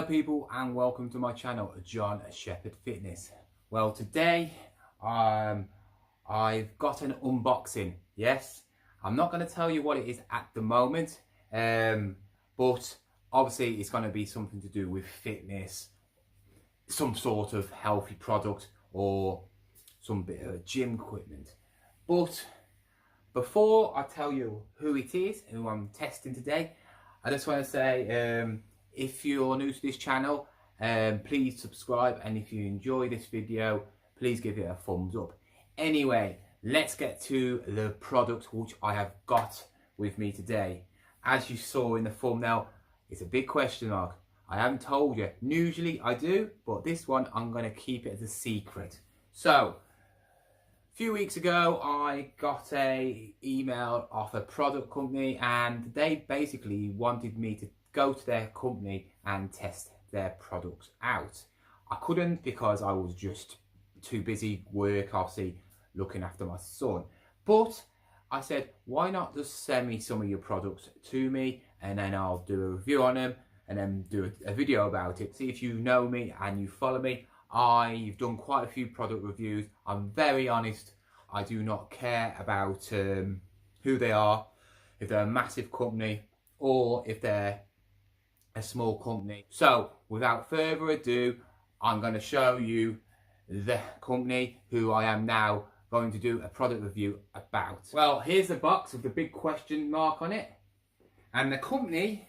people and welcome to my channel, Jon Sheppard Fitness. Well, today I've got an unboxing. Yes, I'm not going to tell you what it is at the moment, but obviously it's going to be something to do with fitness, some sort of healthy product or some bit of gym equipment. But before I tell you who it is, who I'm testing today, I just want to say, if you're new to this channel, please subscribe, and if you enjoy this video, please give it a thumbs up. Anyway, let's get to the product which I have got with me today. As you saw in the thumbnail, it's a big question mark. I haven't told you. Usually I do, but this one I'm going to keep it as a secret. So, a few weeks ago, I got an email off a product company, and they basically wanted me to go to their company and test their products out. I couldn't because I was just too busy work, obviously looking after my son. But I said, why not just send me some of your products to me, and then I'll do a review on them and then do a video about it. See, if you know me and you follow me, I've done quite a few product reviews. I'm very honest. I do not care about who they are, if they're a massive company or if they're a small company. So without further ado, I'm going to show you the company who I am now going to do a product review about. Well, here's the box with the big question mark on it, and the company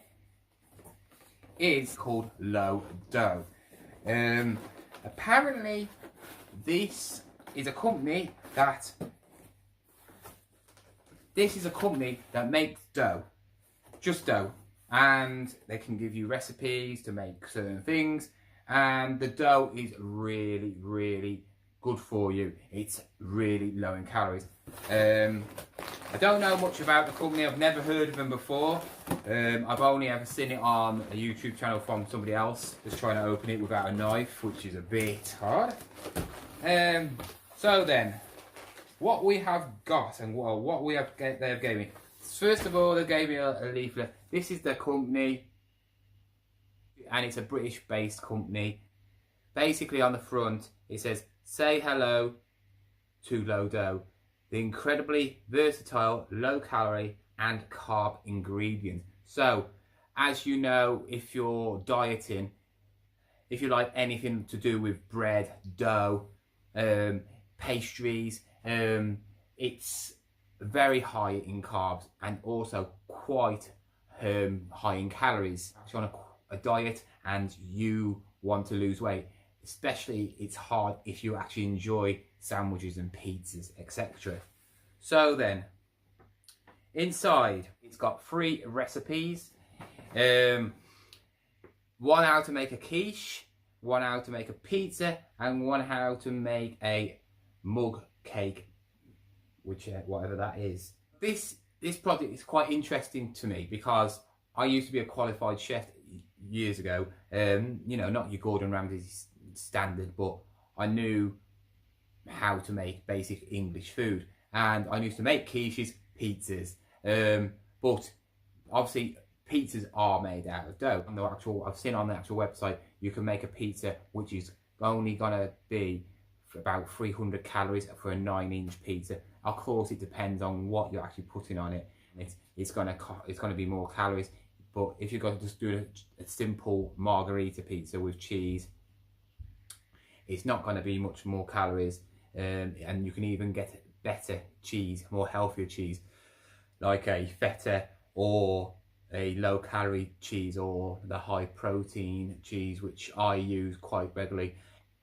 is called Low Dough. Apparently this is a company that makes dough, just dough, and they can give you recipes to make certain things, and the dough is really good for you. It's really low in calories. I don't know much about the company. I've never heard of them before. I've only ever seen it on a YouTube channel from somebody else just trying to open it without a knife, which is a bit hard. So then, what we have got, and what they have gave me. First of all, they gave me a leaflet. This is the company, and it's a British-based company. Basically, on the front, it says, "Say hello to Low Dough, the incredibly versatile, low-calorie and carb ingredient." So, as you know, if you're dieting, if you like anything to do with bread, dough, pastries, it's very high in carbs and also quite high in calories. If you're on a diet and you want to lose weight, especially it's hard if you actually enjoy sandwiches and pizzas, etc. So then, inside it's got 3 recipes. One how to make a quiche, one how to make a pizza, and one how to make a mug cake, which whatever that is. This product is quite interesting to me because I used to be a qualified chef years ago. You know, not your Gordon Ramsay standard, but I knew how to make basic English food, and I used to make quiches, pizzas. But obviously, pizzas are made out of dough. I've seen on the actual website you can make a pizza which is only gonna be about 300 calories for a 9-inch pizza. Of course, it depends on what you're actually putting on it. It's gonna be more calories. But if you're going to just do a simple margarita pizza with cheese, it's not going to be much more calories, and you can even get better cheese, more healthier cheese, like a feta or a low-calorie cheese, or the high-protein cheese, which I use quite regularly,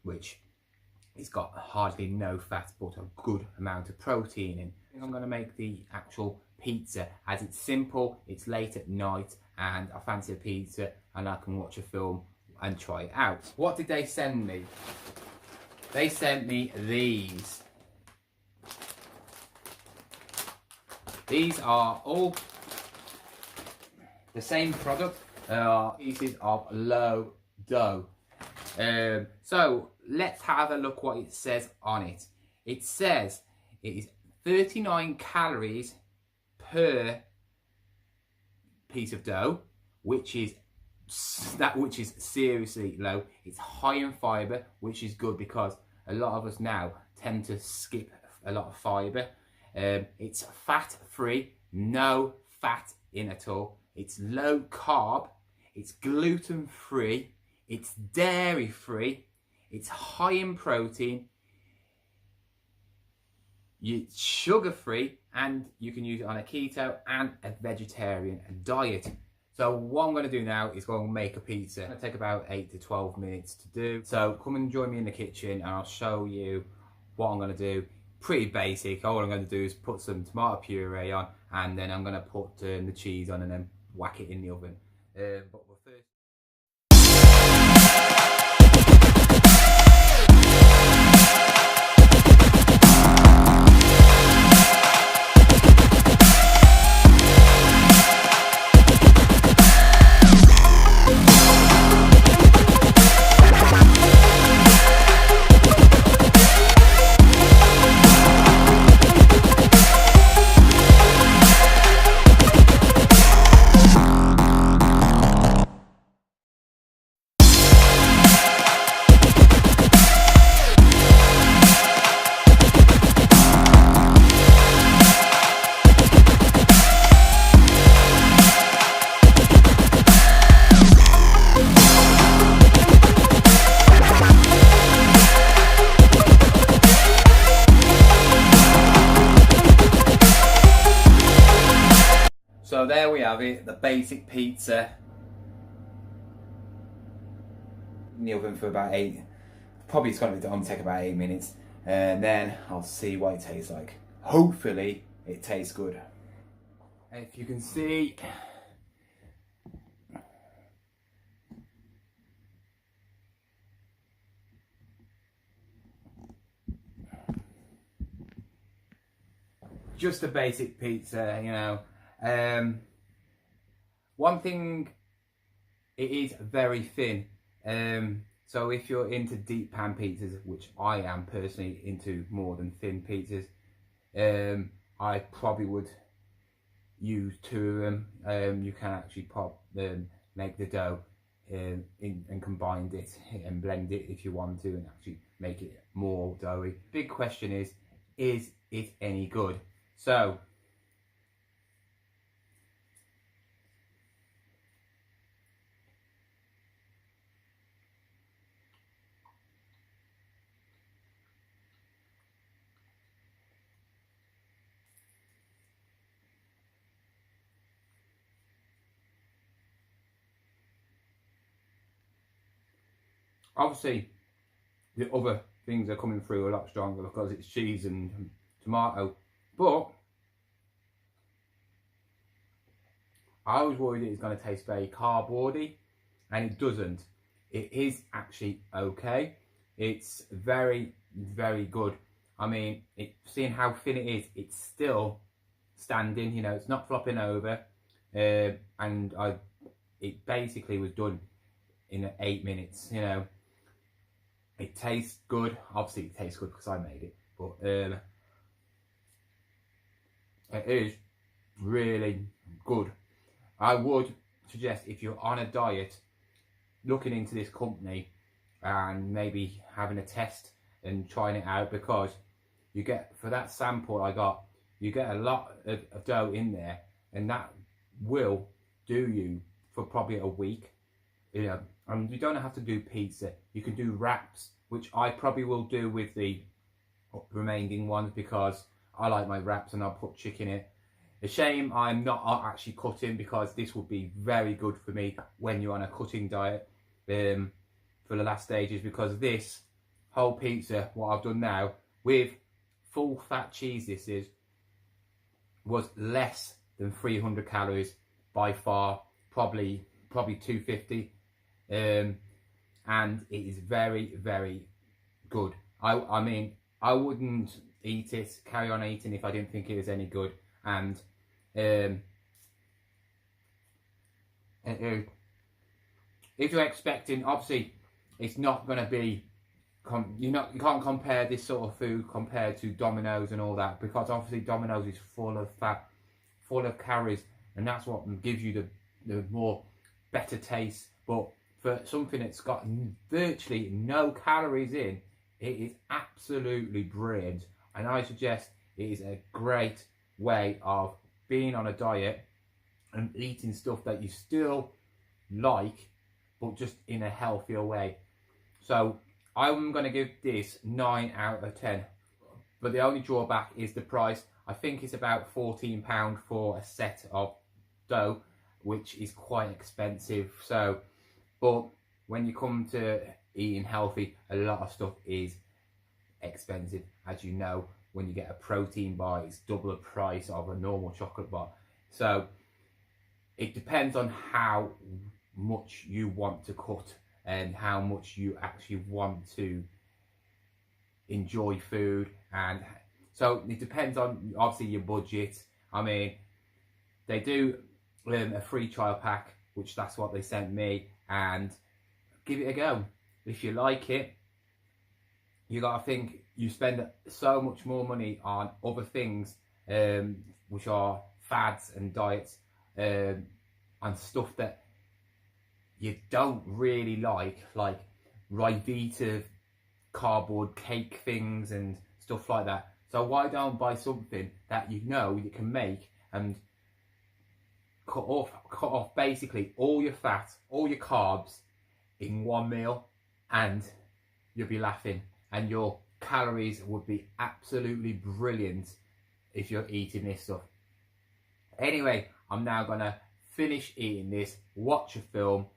which it's got hardly no fat but a good amount of protein in. I'm going to make the actual pizza, as it's simple, it's late at night, and I fancy a pizza and I can watch a film and try it out. What did they send me? They sent me these. These are all the same product. Pieces of Low Dough. So let's have a look what it says on it. It says it is 39 calories per piece of dough, which is that which is seriously low. It's high in fibre, which is good because a lot of us now tend to skip a lot of fibre. It's fat free, no fat in at all. It's low carb, it's gluten free, it's dairy free, it's high in protein, it's sugar free, and you can use it on a keto and a vegetarian diet. So what I'm going to do now is go and make a pizza. It's going to take about 8 to 12 minutes to do. So come and join me in the kitchen and I'll show you what I'm going to do. Pretty basic. All I'm going to do is put some tomato puree on, and then I'm going to put the cheese on and then whack it in the oven. But first... So there we have it, the basic pizza. In the oven for about 8, probably it's going to take about 8 minutes, and then I'll see what it tastes like. Hopefully it tastes good. If you can see, just a basic pizza, you know. One thing, it is very thin. So if you're into deep pan pizzas, which I am personally into more than thin pizzas, I probably would use 2 of them. You can actually make the dough and combine it and blend it if you want to, and actually make it more doughy. Big question is it any good? So obviously the other things are coming through a lot stronger because it's cheese and tomato, but I was worried it was going to taste very cardboardy, and it doesn't. It is actually okay. It's very, very good. I mean, seeing how thin it is, it's still standing, you know, it's not flopping over, and it basically was done in 8 minutes, you know. It tastes good. Obviously it tastes good because I made it, but it is really good. I would suggest, if you're on a diet, looking into this company and maybe having a test and trying it out, because you get, for that sample I got, you get a lot of dough in there, and that will do you for probably a week. You know, and you don't have to do pizza. You can do wraps, which I probably will do with the remaining ones because I like my wraps and I'll put chicken in it. A shame I'm not actually cutting, because this would be very good for me when you're on a cutting diet for the last stages, because this whole pizza, what I've done now with full fat cheese, was less than 300 calories by far, probably 250. And it is very, very good. I mean, I wouldn't carry on eating if I didn't think it was any good. And if you're expecting, obviously it's not going to be, you can't compare this sort of food compared to Domino's and all that, because obviously Domino's is full of fat, full of calories, and that's what gives you the more better taste. But for something that's got virtually no calories in, it is absolutely brilliant. And I suggest it is a great way of being on a diet and eating stuff that you still like, but just in a healthier way. So I'm going to give this 9 out of 10. But the only drawback is the price. I think it's about £14 for a set of dough, which is quite expensive. So, but when you come to eating healthy, a lot of stuff is expensive. As you know, when you get a protein bar, it's double the price of a normal chocolate bar. So it depends on how much you want to cut and how much you actually want to enjoy food. And so it depends on obviously your budget. I mean, they do a free trial pack, which that's what they sent me, and give it a go. If you like it, you gotta think you spend so much more money on other things, which are fads and diets, and stuff that you don't really like Rivita cardboard cake things and stuff like that. So why don't buy something that you know you can make and cut off basically all your fat, all your carbs in one meal, and you'll be laughing, and your calories would be absolutely brilliant if you're eating this stuff. Anyway, I'm now gonna finish eating this, watch a film.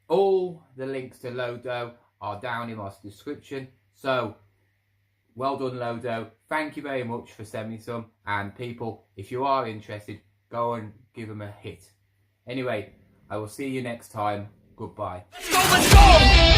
All the links to Lodo are down in my description. So well done, Lodo. Thank you very much for sending me some. And people, if you are interested, go and give them a hit. Anyway, I will see you next time. Goodbye. Let's go, let's go!